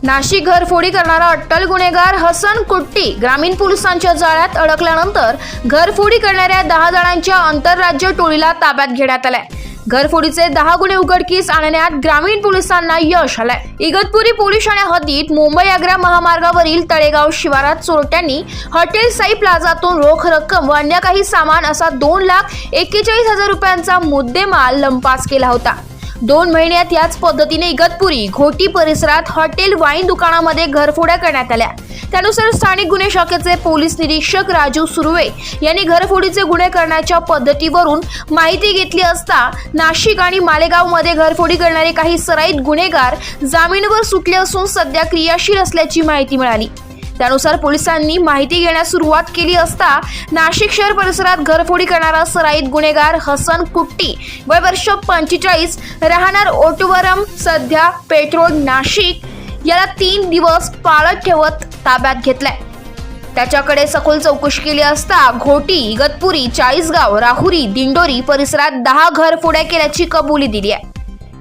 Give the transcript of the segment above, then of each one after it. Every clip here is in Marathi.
नाशिक घरफोडी करणारा अट्टल गुन्हेगार हसन कुट्टी ग्रामीण पोलिसांच्या जाळ्यात अडकल्यानंतर घरफोडी करणाऱ्या 10 जणांच्या आंतरराज्य टोळीला ताब्यात घेण्यात आलंय। घरफोडीचे 10 गुन्हे उघडकीस आणण्यात ग्रामीण पोलिसांना यश आलंय। इगतपुरी पोलीस ठाण्या हद्दीत मुंबई-आग्रा महामार्गावरील तळेगाव शिवारात चोरट्यांनी हॉटेल साई प्लाझातून रोख रक्कम व अन्य काही सामान असा 2,41,000 रुपयांचा मुद्देमाल लंपास केला होता। 2 महिन्यात याच पद्धतीने इगतपुरी घोटी परिसरात हॉटेल वाईन दुकानामध्ये घरफोड्या करण्यात आल्या। त्यानुसार स्थानिक गुन्हे शाखेचे पोलीस निरीक्षक राजू सुर्वे यांनी घरफोडीचे गुन्हे करण्याच्या पद्धतीवरून माहिती घेतली असता नाशिक आणि मालेगावमध्ये घरफोडी करणारे काही सराईत गुन्हेगार जामीनवर सुटले असून सध्या क्रियाशील असल्याची माहिती मिळाली। त्यानुसार पोलिसांनी माहिती घेण्यास सुरुवात केली असता नाशिक शहर परिसरात घरफोडी करणारा सराईत गुन्हेगार हसन कुट्टी वय वर्ष 45 राहणार ओटवरम सध्या पेट्रोल नाशिक याला 3 दिवस पाळत ठेवत ताब्यात घेतलाय। त्याच्याकडे सखोल चौकशी केली असता घोटी, इगतपुरी, चाळीसगाव, राहुरी, दिंडोरी परिसरात 10 घरफोड्या केल्याची कबुली दिली आहे।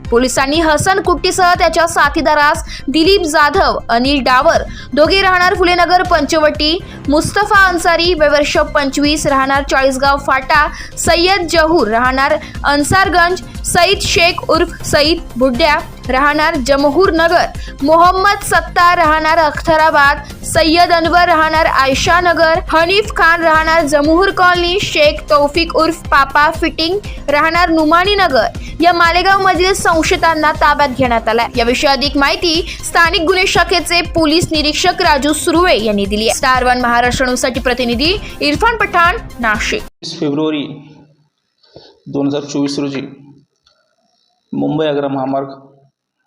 पोलिसांनी हसन कुट्टीसह त्याच्या साथीदारास दिलीप जाधव, अनिल डावर दोघे राहणार फुलेनगर पंचवटी, मुस्तफा अन्सारी वय वर्ष 25 राहणार चाळीसगाव फाटा, सय्यद जहूर राहणार अन्सारगंज, सईद शेख उर्फ सईद बुड्या राहणार जमहूर नगर, मोहम्मद सत्तार राहणार अख्तराबाद, सय्यद अनवर राहणार आयशा नगर, हनीफ खान राहणार जमहूर कॉलनी, शेख तौफिक उर्फ पापा फिटिंग राहणार नुमानी नगर या मालेगाव मधील संशयितांना ताब्यात घेण्यात आलाय। याविषयी अधिक माहिती स्थानिक गुन्हे शाखेचे पोलीस निरीक्षक राजू सुर्वे यांनी दिली आहे। स्टार 1 महाराष्ट्र न्यूजसाठी प्रतिनिधी इरफान पठाण, नाशिक। 20 फेब्रुवारी 2024 रोजी मुंबई-आग्रा महामार्ग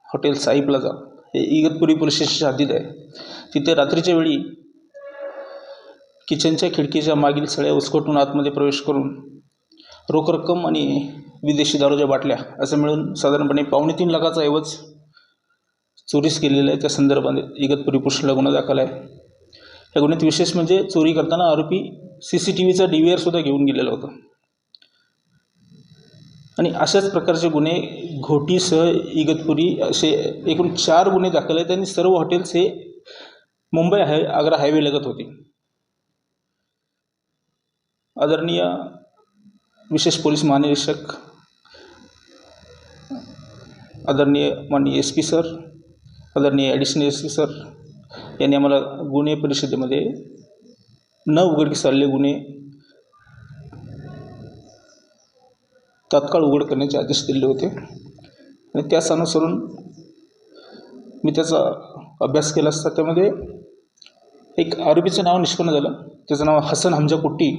हॉटेल साई प्लाझा हे इगतपुरी पोलीस स्टेशनच्या हद्दीत आहे। तिथे रात्रीच्या वेळी किचनच्या खिडकीच्या मागील सळ्या उचकटून आतमध्ये प्रवेश करून रोख रक्कम आणि विदेशी दारूच्या बाटल्या असं मिळून साधारणपणे 2.25 लाखाचा ऐवज चोरीस केलेला आहे। त्या संदर्भात इगतपुरी पोलिसांना गुन्हा दाखल आहे। या गुन्ह्यात विशेष म्हणजे चोरी करताना आरोपी CCTVचा DVR सुद्धा घेऊन गेलेला होता आणि अशाच प्रकारचे गुन्हे घोटीसह इगतपुरी असे एकूण 4 गुन्हे दाखल आहेत आणि सर्व हॉटेल्स हे मुंबई-आग्रा हायवे लगत होते। आदरणीय विशेष पोलीस महानिरीक्षक आदरणीय माननीय SP सर, आदरणीय ॲडिशनल SP सर यांनी आम्हाला गुन्हे परिषदेमध्ये न उघडकीस आलेले गुन्हे तात्काळ उघड करण्याचे आदेश दिले होते आणि त्याच अनुसरून मी त्याचा अभ्यास केला असता त्यामध्ये एक आरोपीचं नाव निष्पन्न झालं। त्याचं नाव हसन हमजा कुट्टी।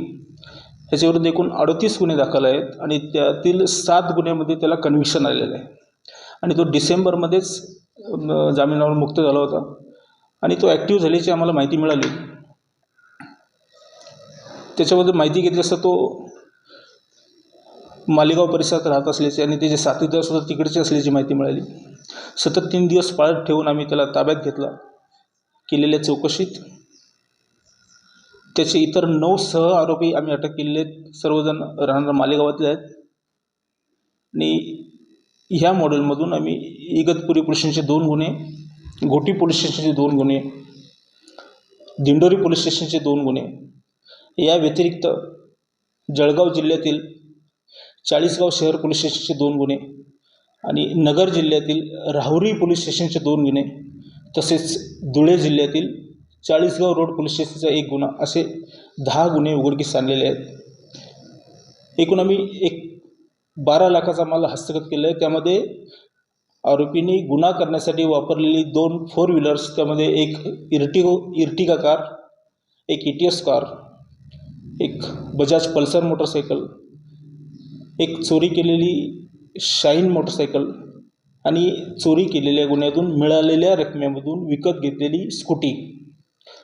त्याच्याविरुद्ध एकूण 38 गुन्हे दाखल आहेत आणि त्यातील 7 गुन्ह्यामध्ये त्याला कन्व्हिक्शन आलेलं आहे आणि तो डिसेंबरमध्येच जामिनावर मुक्त झाला होता आणि तो ॲक्टिव्ह झाल्याची आम्हाला माहिती मिळाली। त्याच्याबद्दल माहिती घेतली असता तो मालेगाव परिसरात राहत असल्याचे आणि त्याचे साथीदारसुद्धा तिकडचे असल्याची माहिती मिळाली। सतत 3 दिवस पाळत ठेवून आम्ही त्याला ताब्यात घेतला। केलेल्या चौकशीत त्याचे इतर 9 सह आरोपी आम्ही अटक केलेले आहेत। सर्वजण राहणार मालेगावातले आहेत आणि ह्या मॉडेलमधून आम्ही इगतपुरी पोलीस स्टेशनचे 2 गुन्हे, घोटी पोलीस स्टेशनचे 2 गुन्हे, दिंडोरी पोलीस स्टेशनचे 2 गुन्हे, या व्यतिरिक्त जळगाव जिल्ह्यातील चाळीसगाव शहर पोलीस स्टेशनचे 2 गुन्हे आणि नगर जिल्ह्यातील राहुरी पोलीस स्टेशनचे 2 गुन्हे तसेच धुळे जिल्ह्यातील चाळीसगाव रोड पोलीस स्टेशनचा 1 गुन्हा असे 10 गुन्हे उघडकीस आणलेले आहेत। एकूण आम्ही 12 लाखाचा माल हस्तगत केला आहे। त्यामध्ये आरोपींनी गुन्हा करण्यासाठी वापरलेली 2 4 व्हीलर्स, त्यामध्ये एक इर्टिगा कार, एक ETS कार, एक बजाज पल्सर मोटरसायकल, एक चोरी केलेली शाईन मोटरसायकल आणि चोरी केलेल्या गुन्ह्यातून मिळालेल्या रकमेमधून विकत घेतलेली स्कूटी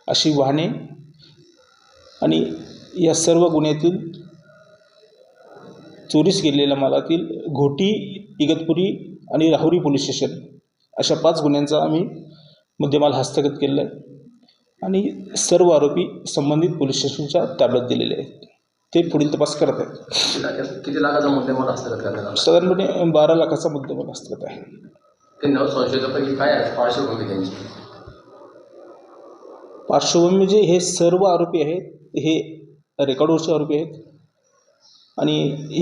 अशी वाहने आणि या सर्व गुन्ह्यातील चोरीस गेलेल्या मालातील घोटी, इगतपुरी आणि राहुरी पोलीस स्टेशन अशा 5 गुन्ह्यांचा आम्ही मुद्देमाल हस्तगत केलेला आहे आणि सर्व आरोपी संबंधित पोलीस स्टेशनच्या ताब्यात दिलेले आहेत। ते पुढील तपास करत आहेत। किती लाखाचा मुद्देमाल हस्तगत करण्यात आला? साधारणपणे 12 लाखाचा मुद्देमाल हस्तगत आहे। ते 9 संशयितांपैकी काय आहे पार्श्वभूमी त्यांची? पार्श्वभूमी म्हणजे हे सर्व आरोपी आहेत हे रेकॉर्डवरचे आरोपी आहेत आणि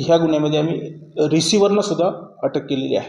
ह्या गुन्ह्यामध्ये आम्ही रिसिव्हरना सुद्धा अटक केलेली आहे.